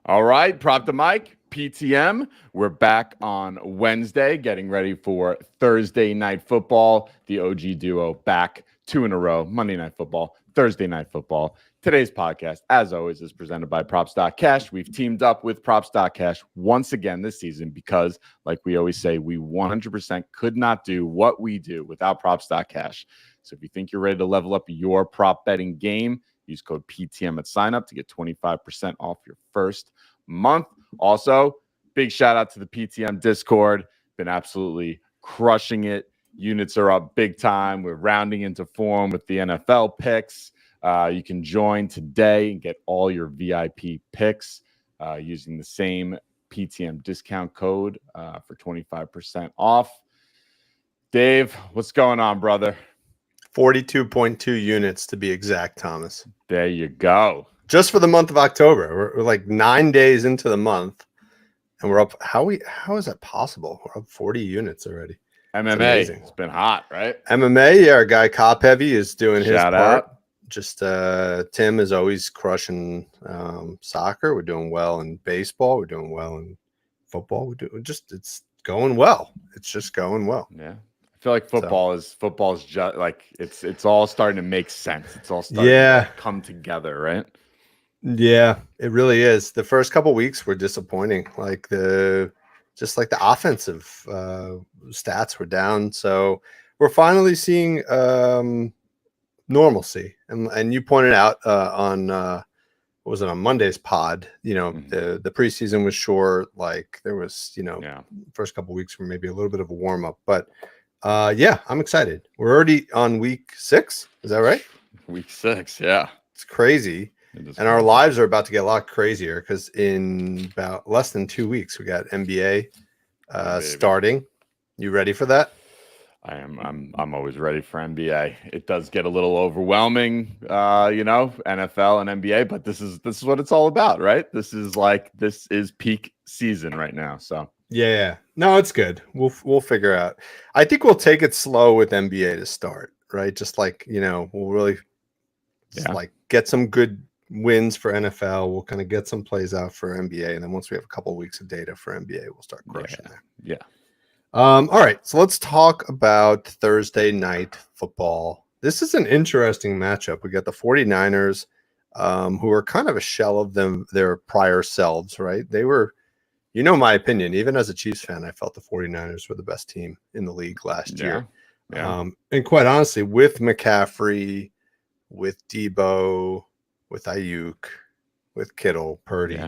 All right, prop the mic, PTM. We're back on Wednesday, getting ready for Thursday night football. The OG duo back 2 in a row, Monday night football, Thursday night football. Today's podcast, as always, is presented by Props.Cash. We've teamed up with Props.Cash once again this season because, like we always say, we 100% could not do what we do without Props.Cash. So if you think you're ready to level up your prop betting game, use code PTM at sign up to get 25% off your first month. Also, big shout out to the PTM Discord. Been absolutely crushing it. Units are up big time. We're rounding into form with the NFL picks. You can join today and get all your VIP picks using the same PTM discount code for 25% off. Dave, what's going on, brother? 42.2 units to be exact, Thomas. There you go. Just for the month of October. We're like 9 days into the month, and we're up. How is that possible? We're up 40 units already. MMA, it's been hot, right? MMA, yeah, our guy Cop Heavy is doing his Shout part. out. Just Tim is always crushing soccer. We're doing well in baseball. We're doing well in football. It's going well. It's just going well. Yeah. I feel like football is just like it's all starting to make sense. It's all starting to come together, right? Yeah, it really is. The first couple weeks were disappointing. Like the offensive stats were down. So we're finally seeing normalcy. And you pointed out on what was it, on Monday's pod? You know, the preseason was short. Like there was, first couple weeks were maybe a little bit of a warm up, but. I'm excited. We're already on week 6. Is that right? Week 6, yeah. It's crazy. And our lives are about to get a lot crazier because in about less than 2 weeks, we got NBA starting. You ready for that? I am. I'm always ready for NBA. It does get a little overwhelming, NFL and NBA, but this is what it's all about, right? This is peak season right now. So yeah. No, it's good. We'll figure out. I think we'll take it slow with NBA to start, right? Just like, we'll really like get some good wins for NFL. We'll kind of get some plays out for NBA. And then once we have a couple of weeks of data for NBA, we'll start crushing there. Yeah. All right. So let's talk about Thursday night football. This is an interesting matchup. We got the 49ers, who are kind of a shell of their prior selves, right? They were, my opinion, even as a Chiefs fan, I felt the 49ers were the best team in the league last year. Yeah. And quite honestly, with McCaffrey, with Debo, with Ayuk, with Kittle, Purdy,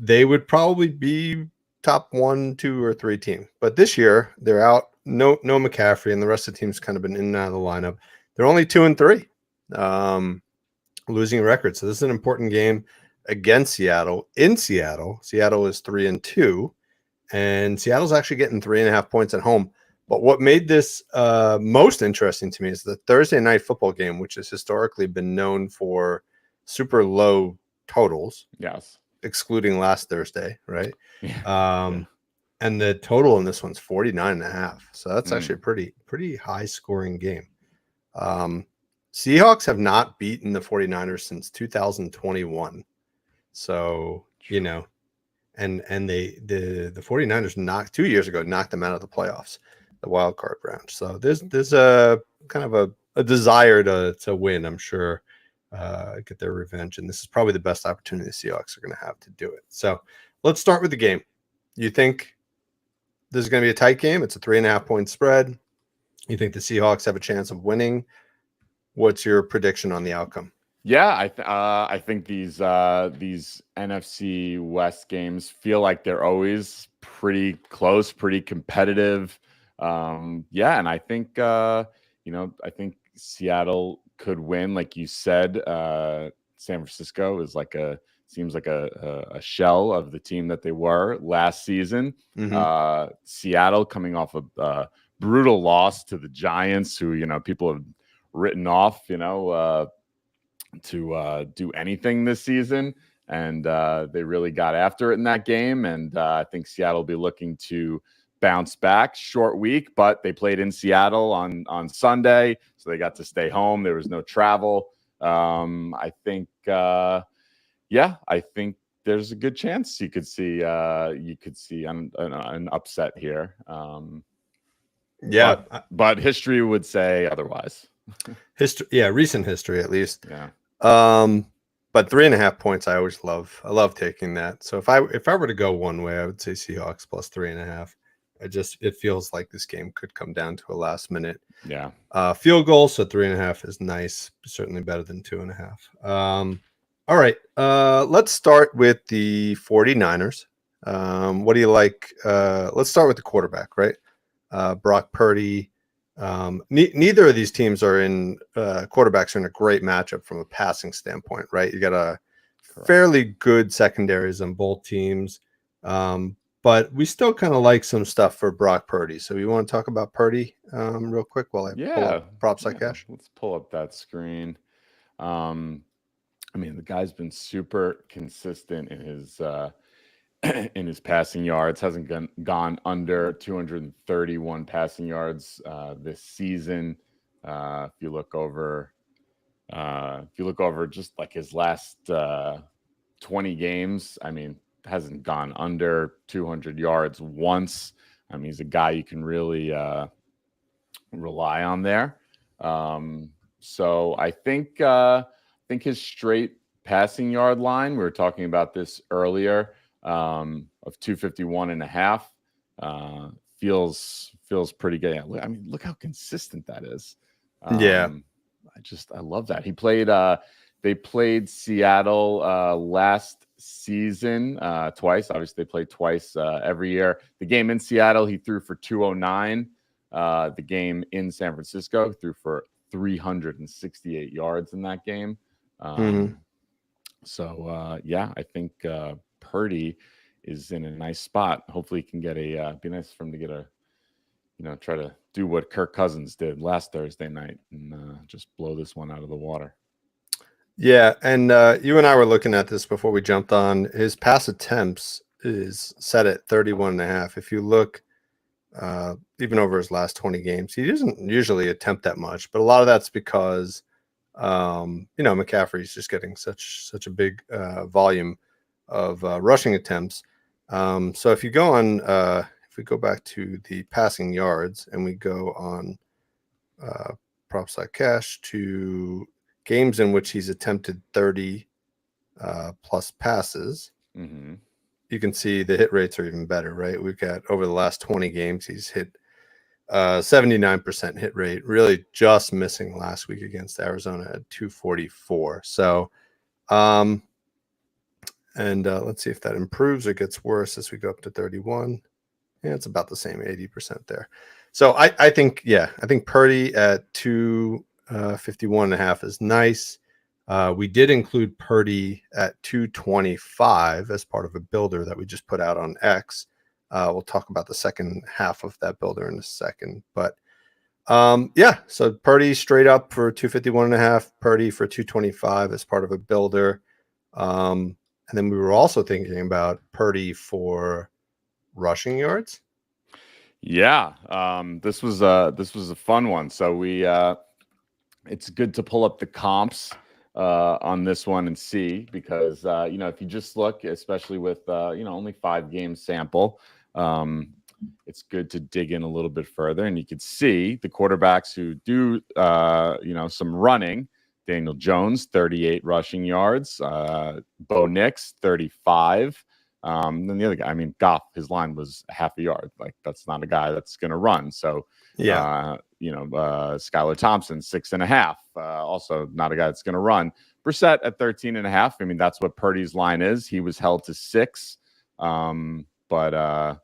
they would probably be top 1, 2, or 3 team. But this year, they're out. No McCaffrey, and the rest of the team's kind of been in and out of the lineup. They're only 2 and 3, losing record. So this is an important game against Seattle. In Seattle, Seattle is 3 and 2, and Seattle's actually getting 3.5 points at home. But what made this most interesting to me is the Thursday night football game, which has historically been known for super low totals. Yes. Excluding last Thursday, right? Yeah. And the total in this one's 49.5. So that's actually a pretty high scoring game. Seahawks have not beaten the 49ers since 2021. So, and the 49ers 2 years ago knocked them out of the playoffs, the wild card round. So there's a kind of a desire to win, I'm sure. Get their revenge, and this is probably the best opportunity the Seahawks are going to have to do it. So let's start with the game. You think this is going to be a tight game? It's a 3.5 point spread. You think the Seahawks have a chance of winning? What's your prediction on the outcome? Yeah, I think these NFC West games feel like they're always pretty close, pretty competitive. And I think I think Seattle could win, like you said. San Francisco is seems like a shell of the team that they were last season. Seattle coming off a brutal loss to the Giants, who people have written off, to do anything this season, and they really got after it in that game. And I think Seattle will be looking to bounce back. Short week, but they played in Seattle on Sunday, so they got to stay home. There was no travel. I think there's a good chance you could see an upset here. Yeah, but history would say otherwise. recent history at least. Yeah. But 3.5 points, I love taking that. So if I were to go one way, I would say Seahawks plus 3.5. It feels like this game could come down to a last minute field goal. So 3.5 is nice, certainly better than 2.5. All right, let's start with the 49ers. What do you like? Let's start with the quarterback, right? Brock Purdy. Neither of these teams are in quarterbacks are in a great matchup from a passing standpoint, right? You got a fairly good secondaries on both teams, but we still kind of like some stuff for Brock Purdy. So you want to talk about Purdy real quick while I pull up props like cash? Let's pull up that screen. I mean, the guy's been super consistent in his passing yards. Hasn't gone under 231 passing yards this season. If you look over just like his last 20 games, I mean, hasn't gone under 200 yards once. I mean, he's a guy you can really rely on there. So I think his straight passing yard line, we were talking about this earlier, of 251.5 feels pretty good. I mean, look how consistent that is. I love that. They played Seattle last season twice. Obviously, they play twice every year. The game in Seattle, he threw for 209. The game in San Francisco, threw for 368 yards in that game. So I think Purdy is in a nice spot. Hopefully he can get be nice for him to get try to do what Kirk Cousins did last Thursday night and just blow this one out of the water. Yeah, and you and I were looking at this before we jumped on. His pass attempts is set at 31.5. If you look even over his last 20 games, he doesn't usually attempt that much, but a lot of that's because McCaffrey's just getting such a big volume of rushing attempts. So if you go on, if we go back to the passing yards and we go on props like cash to games in which he's attempted 30 plus passes, you can see the hit rates are even better, right? We've got over the last 20 games, he's hit 79% hit rate, really just missing last week against Arizona at 244. So, let's see if that improves or gets worse as we go up to 31. Yeah, it's about the same, 80% there. So I think Purdy at 251.5 is nice. We did include Purdy at 225 as part of a builder that we just put out on X. We'll talk about the second half of that builder in a second. But so Purdy straight up for 251.5, Purdy for 225 as part of a builder. And then we were also thinking about Purdy for rushing yards. Yeah, this was a fun one. So it's good to pull up the comps on this one and see, because if you just look, especially with only 5 game sample, it's good to dig in a little bit further, and you can see the quarterbacks who do some running. Daniel Jones, 38 rushing yards. Bo Nix, 35. Then the other guy, I mean, Goff, his line was half a yard. Like, that's not a guy that's going to run. So, Skylar Thompson, 6.5. Also not a guy that's going to run. Brissett at 13.5. I mean, that's what Purdy's line is. He was held to 6. But I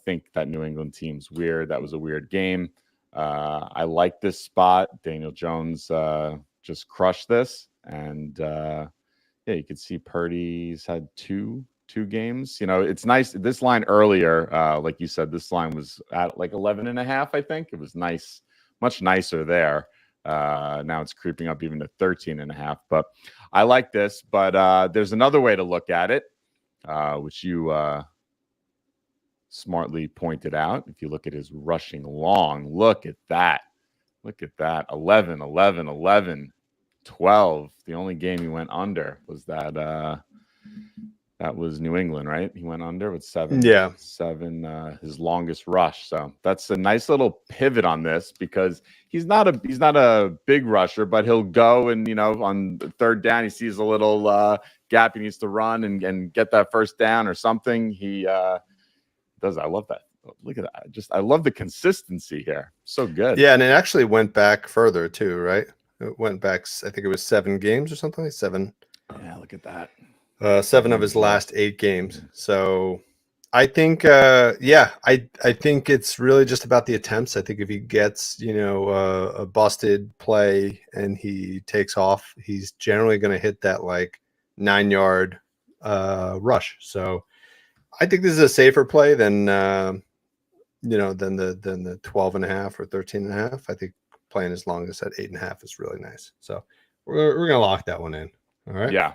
think that New England team's weird. That was a weird game. I like this spot. Daniel Jones just crushed this. And you could see Purdy's had two games. It's nice. This line earlier, like you said, this line was at like 11.5. I think it was nice, much nicer there. Now it's creeping up even to 13.5. But I like this. But there's another way to look at it, which you smartly pointed out. If you look at his rushing long, look at that. 11, 11, 11. 12. The only game he went under was that that was New England, right? He went under with seven. Yeah. His longest rush. So that's a nice little pivot on this because he's not a big rusher, but he'll go and on the third down he sees a little gap he needs to run and get that first down or something. He does. I love that. Look at that. I love the consistency here. So good. Yeah, and it actually went back further too, right? It went back. I think it was 7 games or something like 7. Yeah, look at that. 7 of his last 8 games. So I think, I think it's really just about the attempts. I think if he gets, a busted play and he takes off, he's generally going to hit that like 9-yard rush. So I think this is a safer play than than the 12.5 or 13.5. I think playing as long as at 8.5 is really nice. So we're gonna lock that one in. All right. Yeah.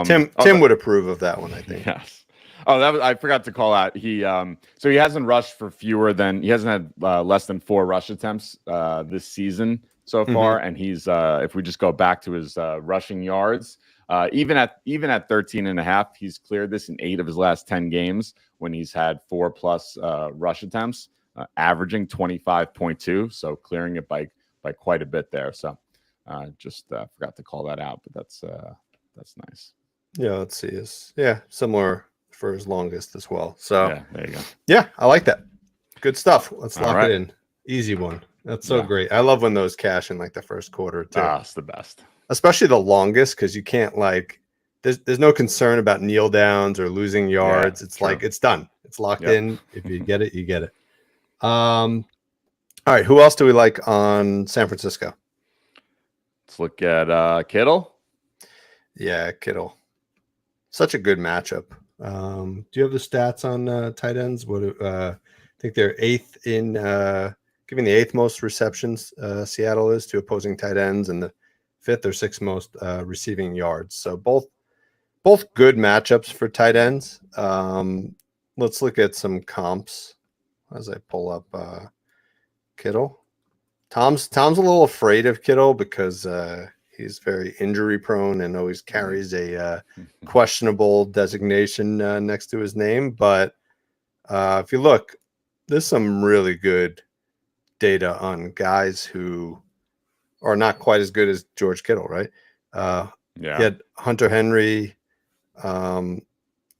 Tim would approve of that one, I think. Yes. Oh, I forgot to call out. He hasn't rushed for he hasn't had less than 4 rush attempts this season so far, and he's if we just go back to his rushing yards, even at 13.5, he's cleared this in 8 of his last 10 games when he's had 4+ rush attempts, averaging 25.2, so clearing it by quite a bit there. So just forgot to call that out, but that's nice. Yeah, let's see. Similar for his longest as well. So yeah, there you go. Yeah, I like that. Good stuff. Let's lock right. it in. Easy one. That's so great. I love when those cash in like the first quarter too. It's the best. Especially the longest, because you can't there's no concern about kneel downs or losing yards. Yeah, it's true. like it's done. It's locked in. If you get it, you get it. All right. Who else do we like on San Francisco? Let's look at Kittle. Yeah, Kittle. Such a good matchup. Do you have the stats on tight ends? I think they're 8th in giving the 8th most receptions Seattle is to opposing tight ends, and the 5th or 6th most receiving yards. So both good matchups for tight ends. Let's look at some comps as I pull up Kittle. Tom's a little afraid of Kittle because he's very injury prone and always carries a questionable designation next to his name. But if you look, there's some really good data on guys who are not quite as good as George Kittle, right? He had Hunter Henry in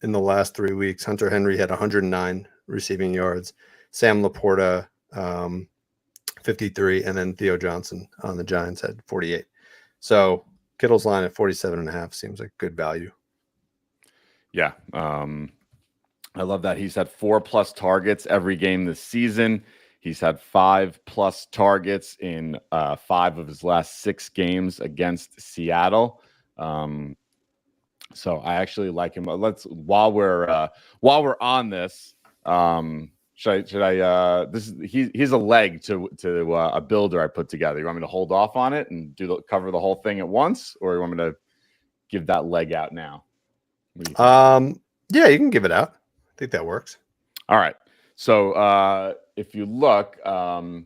the last 3 weeks. Hunter Henry had 109 receiving yards. Sam Laporta, 53, and then Theo Johnson on the Giants had 48. So Kittle's line at 47.5 seems like good value. Yeah. I love that. He's had 4+ targets every game this season. He's had 5+ targets in 5 of his last 6 games against Seattle. So I actually like him. While we're on this, should I he's a leg to a builder I put together. You want me to hold off on it and cover the whole thing at once, or you want me to give that leg out now? Yeah, you can give it out. I think that works. All right. So if you look, great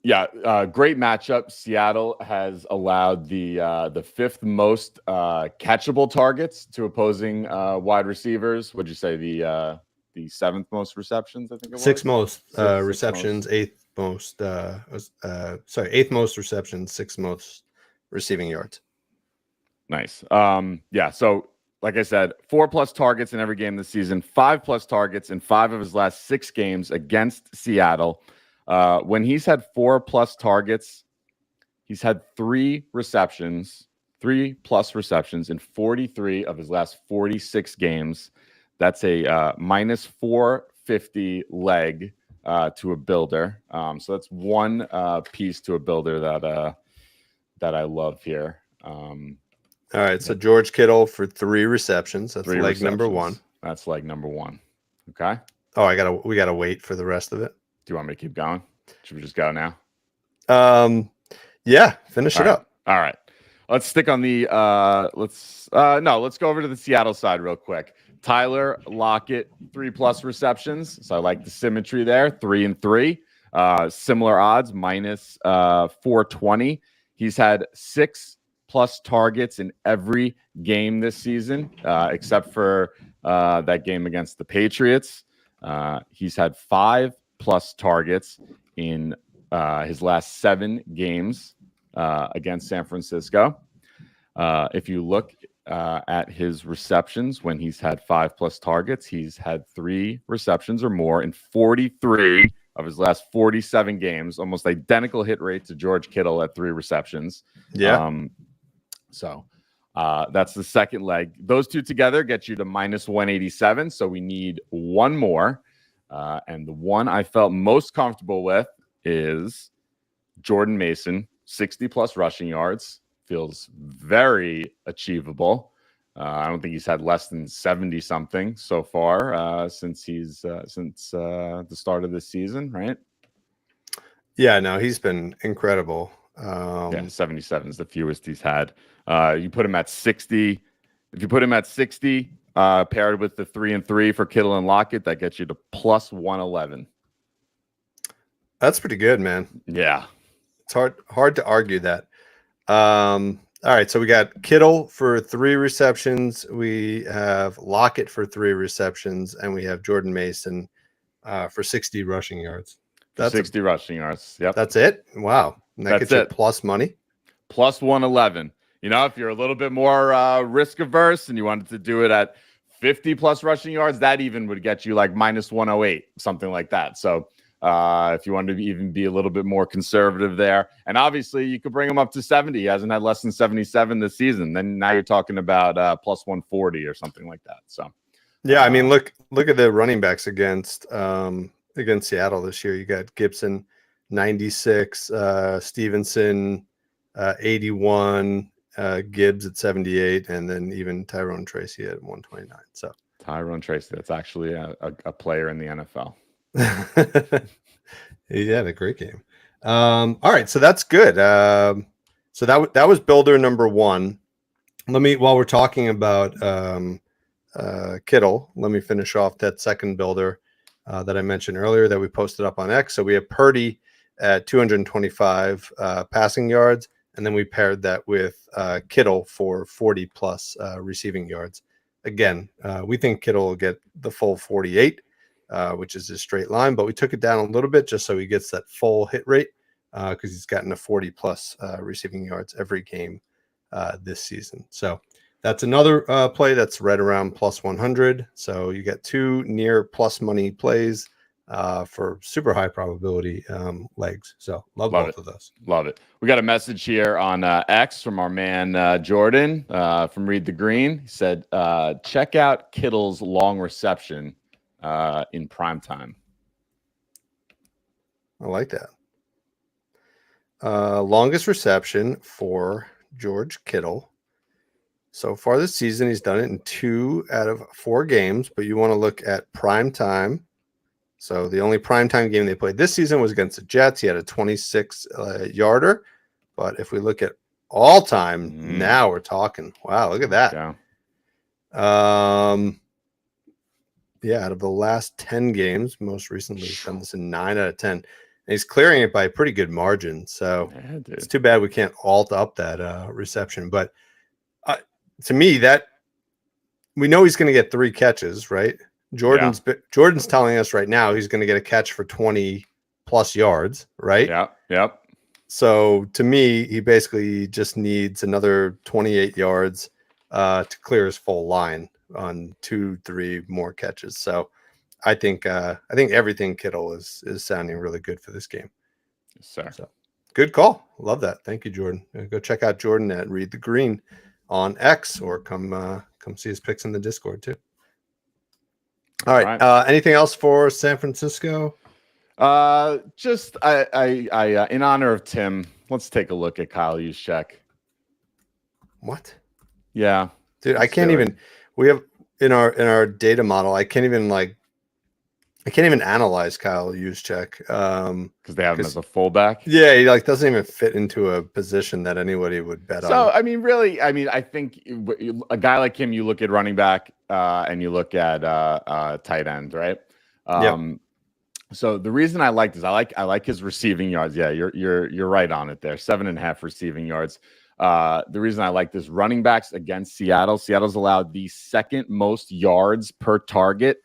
matchup. Seattle has allowed the 5th most catchable targets to opposing wide receivers. Would you say the 7th most receptions? I think it was 6th most receptions, 8th most. 8th most receptions, 6th most receiving yards. Nice. So like I said, 4+ targets in every game this season, 5+ targets in 5 of his last 6 games against Seattle. When he's had 4+ targets, he's had 3+ receptions in 43 of his last 46 games. That's a minus 450 leg to a builder. So that's one piece to a builder that I love here. All right, so George Kittle for 3 receptions. That's leg number 1. That's leg number 1. Okay. Oh, we gotta wait for the rest of it. Do you want me to keep going? Should we just go now? Yeah, finish it up. All right. Let's stick on the let's go over to the Seattle side real quick. Tyler Lockett, 3+ receptions. So I like the symmetry there. 3 and 3. Similar odds, minus 420. He's had 6+ plus targets in every game this season, except for that game against the Patriots. He's had 5 plus targets in his last 7 games against San Francisco. If you look at his receptions when he's had 5 plus targets, he's had 3 receptions or more in 43 of his last 47 games, almost identical hit rate to George Kittle at 3 receptions. Yeah. So that's the second leg. Those two together get you to minus 187. So we need one more. And the one I felt most comfortable with is Jordan Mason, 60 plus rushing yards. Feels very achievable. I don't think he's had less than 70 something so far since the start of this season, right? Yeah, no, he's been incredible. 77 is the fewest he's had. You put him at 60. If you put him at 60, paired with the 3 and 3 for Kittle and Lockett, that gets you to plus 111. That's pretty good, man. Yeah, it's hard to argue that. All right, so we got Kittle for 3 receptions. We have Lockett for 3 receptions, and we have Jordan Mason for 60 rushing yards. That's 60 rushing yards. Yep, that's it. Wow, and that gets you plus money, plus 111. You know, if you're a little bit more risk averse and you wanted to do it at 50 plus rushing yards, that even would get you like minus 108, something like that. So if you wanted to even be a little bit more conservative there, and obviously you could bring him up to 70. He hasn't had less than 77 this season. Then now you're talking about plus 140 or something like that. So yeah, I mean, look at the running backs against Seattle this year. You got Gibson 96, Stevenson 81, Gibbs at 78, and then even Tyrone Tracy at 129. So Tyrone Tracy, that's actually a player in the NFL. He had a great game. All right, so that's good. So that was builder number 1. While we're talking about Kittle, let me finish off that second builder that I mentioned earlier that we posted up on X. So we have Purdy at 225 passing yards, and then we paired that with Kittle for 40 plus receiving yards. Again, we think Kittle will get the full 48. Which is a straight line, but we took it down a little bit just so he gets that full hit rate because he's gotten a 40 plus receiving yards every game this season. So that's another play that's right around plus 100. So you get 2 near plus money plays for super high probability legs. So love both of those. Love it. We got a message here on X from our man Jordan from Read the Green. He said, check out Kittle's long reception in prime time. I like that. Longest reception for George Kittle. So far this season, he's done it in 2 out of 4 games, but you want to look at prime time. So the only prime time game they played this season was against the Jets. He had a 26 yarder. But if we look at all time, now we're talking. Wow, look at that. Yeah, out of the last 10 games, most recently he's done this in 9 out of 10. And he's clearing it by a pretty good margin. So it's too bad we can't alt up that reception. But to me, that we know he's going to get 3 catches, right? Jordan's telling us right now he's going to get a catch for 20 plus yards, right? Yeah. Yep. So to me, he basically just needs another 28 yards to clear his full line on 2-3 more catches. So I think everything Kittle is sounding really good for this game. Yes, sir. So good call. Love that. Thank you, Jordan. Go check out Jordan at Read the Green on X, or come see his picks in the Discord too. All right. Anything else for San Francisco? Just I in honor of Tim, let's take a look at Kyle Juszczyk. What? Yeah, dude, I can't even. We have in our data model. I can't even analyze Kyle Juszczyk because they have him as a fullback. Yeah, he doesn't even fit into a position that anybody would bet on. So I mean, really, I think a guy like him, you look at running back and you look at tight end, right? So the reason I like this, I like his receiving yards. Yeah, you're right on it there. 7.5 receiving yards. The reason I like this running backs against Seattle, Seattle's allowed the second most yards per target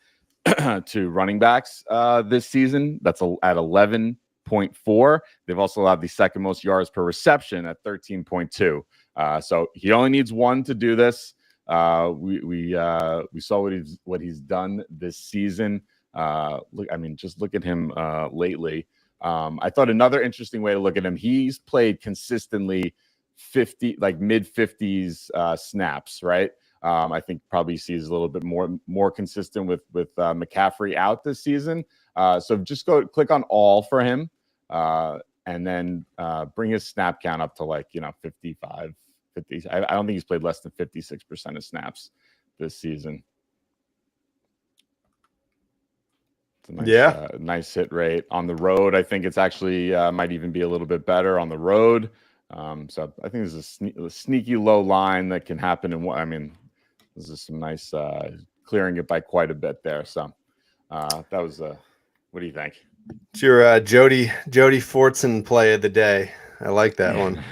to running backs this season. That's at 11.4. They've also allowed the second most yards per reception at 13.2. So he only needs one to do this. We saw what he's done this season. Just look at him lately. I thought another interesting way to look at him, he's played consistently mid 50s snaps, right? I think probably sees a little bit more consistent with McCaffrey out this season. So just click on all for him, and then bring his snap count up to 55, 50. I don't think he's played less than 56% of snaps this season. It's a nice, nice hit rate on the road. I think it's actually might even be a little bit better on the road. So I think there's a sneaky low line that can happen. This is some nice clearing it by quite a bit there. So that was what do you think? It's your Jody Fortson play of the day. I like that one.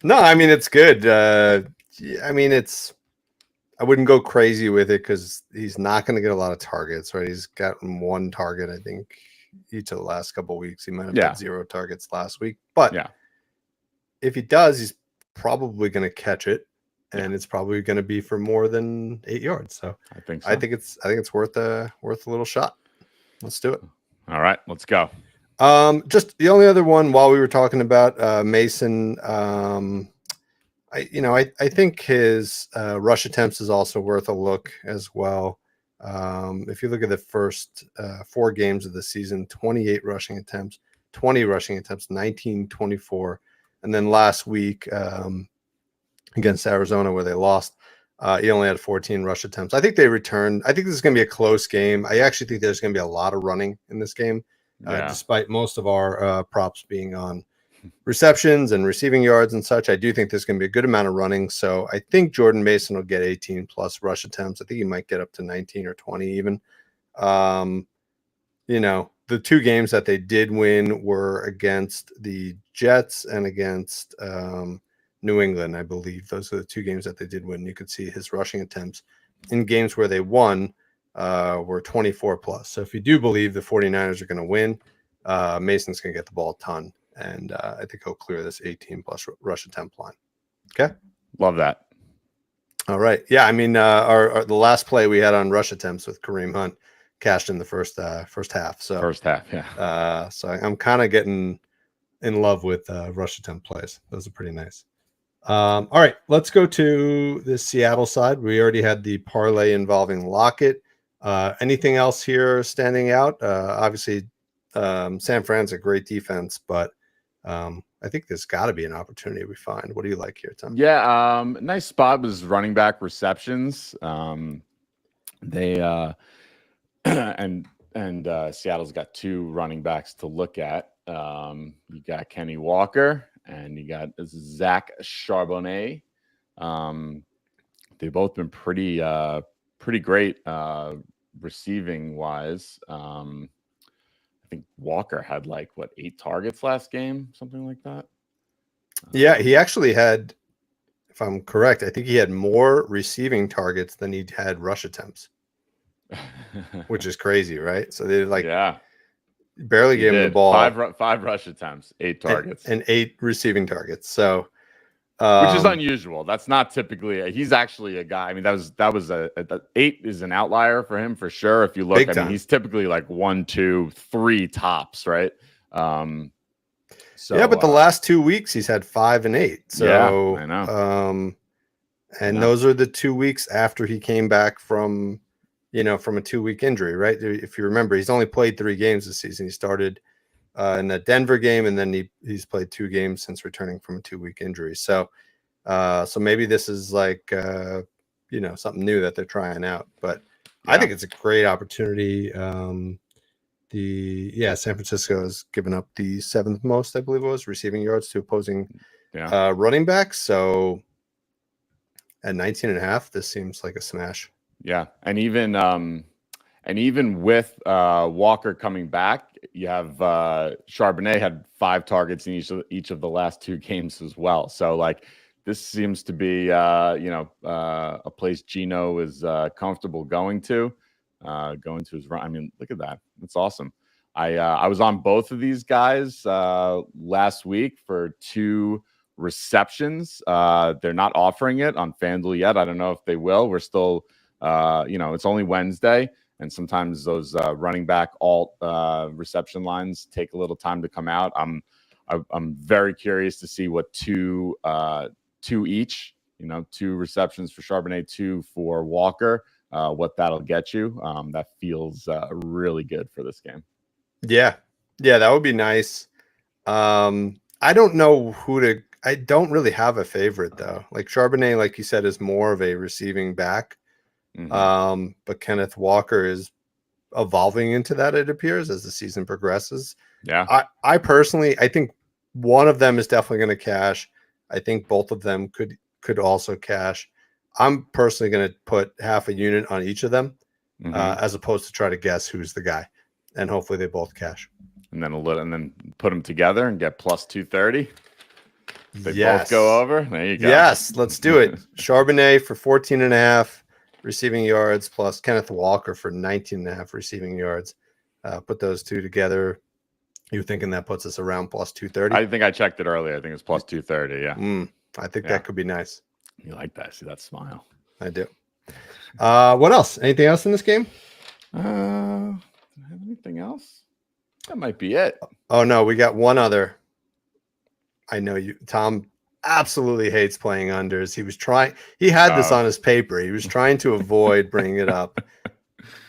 No, it's good. I wouldn't go crazy with it because he's not going to get a lot of targets, right? He's gotten one target, I think, each of the last couple of weeks. He might have had 0 targets last week, but if he does, he's probably going to catch it, and it's probably going to be for more than 8 yards. So I think it's worth a little shot. Let's do it. All right, let's go. Just the only other one while we were talking about Mason, I think his rush attempts is also worth a look as well. If you look at the first 4 games of the season, 28 rushing attempts, 20 rushing attempts, 19, 24. And then last week against Arizona where they lost, he only had 14 rush attempts. I think they returned. I think this is going to be a close game. I actually think there's going to be a lot of running in this game, despite most of our props being on receptions and receiving yards and such. I do think there's going to be a good amount of running. So I think Jordan Mason will get 18 plus rush attempts. I think he might get up to 19 or 20 even. The 2 games that they did win were against the Jets and against New England, I believe. Those are the 2 games that they did win. You could see his rushing attempts in games where they won were 24 plus. So if you do believe the 49ers are going to win, Mason's going to get the ball a ton. And I think he'll clear this 18 plus rush attempt line. Okay. Love that. All right. Yeah. The last play we had on rush attempts with Kareem Hunt cashed in the first half. So first half. Yeah. So I'm kind of getting in love with rush attempt plays. Those are pretty nice. All right. Let's go to the Seattle side. We already had the parlay involving Lockett. Anything else here standing out? Obviously, San Fran's a great defense, but I think there's got to be an opportunity we find. What do you like here, Tom? Yeah, nice spot was running back receptions. They and Seattle's got 2 running backs to look at. You got Kenny Walker and you got Zach Charbonnet. They've both been pretty great receiving wise. I think Walker had 8 targets last game, something like that. Yeah, he actually had, if I'm correct, I think he had more receiving targets than he had rush attempts, which is crazy, right? So they barely gave him the ball. 5 rush attempts, 8 targets, and 8 receiving targets. So which is unusual. That's not typically. He's actually a guy. That was a 8 is an outlier for him for sure. If you look, he's typically 1, 2, 3 tops, right? So but the last 2 weeks he's had 5 and 8. So I know. Those are the 2 weeks after he came back from a 2-week injury, right? If you remember, he's only played 3 games this season. He started in the Denver game, and then he's played 2 games since returning from a 2-week injury. So, maybe this is something new that they're trying out. But I think it's a great opportunity. San Francisco has given up the 7th most, I believe it was, receiving yards to opposing running backs. So at 19.5, this seems like a smash. Yeah, and even And even with Walker coming back, you have Charbonnet had 5 targets in each of the last 2 games as well. So like this seems to be a place Gino is comfortable going to his run. I mean, look at that. That's awesome. I was on both of these guys last week for 2 receptions. They're not offering it on FanDuel yet. I don't know if they will. We're still, it's only Wednesday, and sometimes those running back alt reception lines take a little time to come out. I'm very curious to see what 2 each, 2 receptions for Charbonnet, 2 for Walker, what that'll get you. That feels really good for this game. Yeah, that would be nice. I don't know who to. I don't really have a favorite though. Like Charbonnet, like you said, is more of a receiving back. But Kenneth Walker is evolving into that, it appears, as the season progresses. Yeah. I personally, I think one of them is definitely going to cash. I think both of them could also cash. I'm personally going to put half a unit on each of them, as opposed to try to guess who's the guy, and hopefully they both cash. And then put them together and get plus 230. They both go over. There you go. Yes, let's do it. Charbonnet for 14.5 receiving yards plus Kenneth Walker for 19.5 receiving yards. Put those 2 together. You're thinking that puts us around plus 230? I think I checked it earlier. I think it's plus 230. Yeah. I think that could be nice. You like that? See that smile? I do. What else? Anything else in this game? Do I have anything else? That might be it. Oh no, we got one other. I know you, Tom, absolutely hates playing unders. He had this on his paper. He was trying to avoid bringing it up.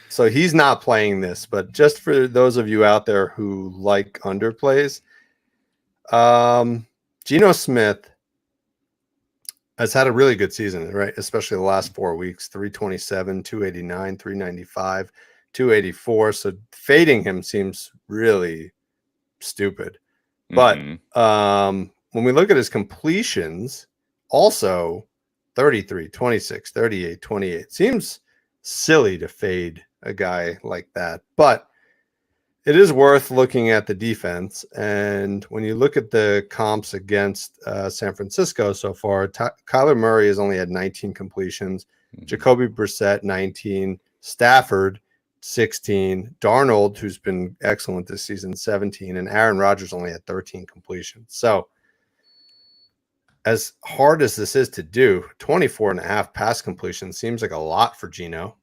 So he's not playing this, but just for those of you out there who like underplays, Geno Smith has had a really good season, right? Especially the last 4 weeks, 327, 289, 395, 284. So fading him seems really stupid. But when we look at his completions, also 33, 26, 38, 28. Seems silly to fade a guy like that. But it is worth looking at the defense. And when you look at the comps against San Francisco so far, Kyler Murray has only had 19 completions, Jacoby Brissett 19, Stafford 16, Darnold, who's been excellent this season, 17, and Aaron Rodgers only had 13 completions. So as hard as this is to do, 24.5 pass completions seems like a lot for Geno.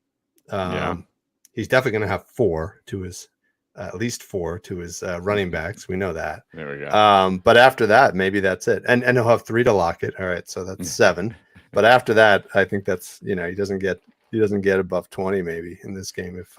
He's definitely going to have 4 to his at least 4 to his running backs. We know that. There we go. But after that, maybe that's it. And he'll have 3 to lock it. All right, so that's 7. But after that, I think that's, he doesn't get above 20 maybe in this game if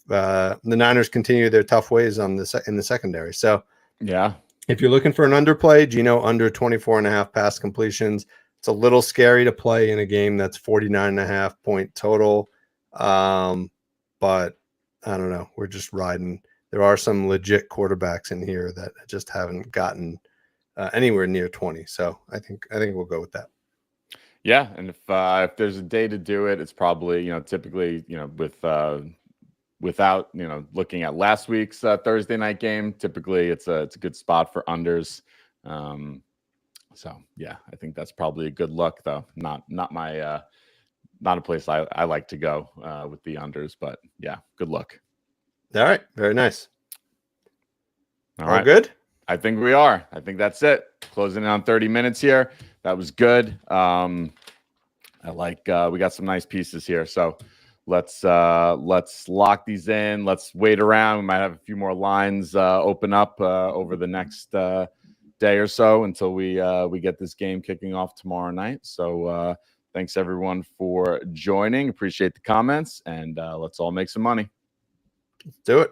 the Niners continue their tough ways in the secondary. So yeah, if you're looking for an underplay, Geno under 24.5 pass completions. It's a little scary to play in a game that's 49.5 point total. But I don't know. We're just riding. There are some legit quarterbacks in here that just haven't gotten anywhere near 20. So I think we'll go with that. Yeah, and if there's a day to do it, it's probably typically without looking at last week's Thursday night game. Typically, it's a good spot for unders. So yeah, I think that's probably a good look, though. Not my not a place I like to go with the unders, but yeah, good luck. All right, very nice. All right, good. I think we are. I think that's it. Closing in on 30 minutes here. That was good. I like. We got some nice pieces here. So let's lock these in. Let's wait around. We might have a few more lines open up over the next day or so until we get this game kicking off tomorrow night. So thanks everyone for joining. Appreciate the comments, and let's all make some money. Let's do it.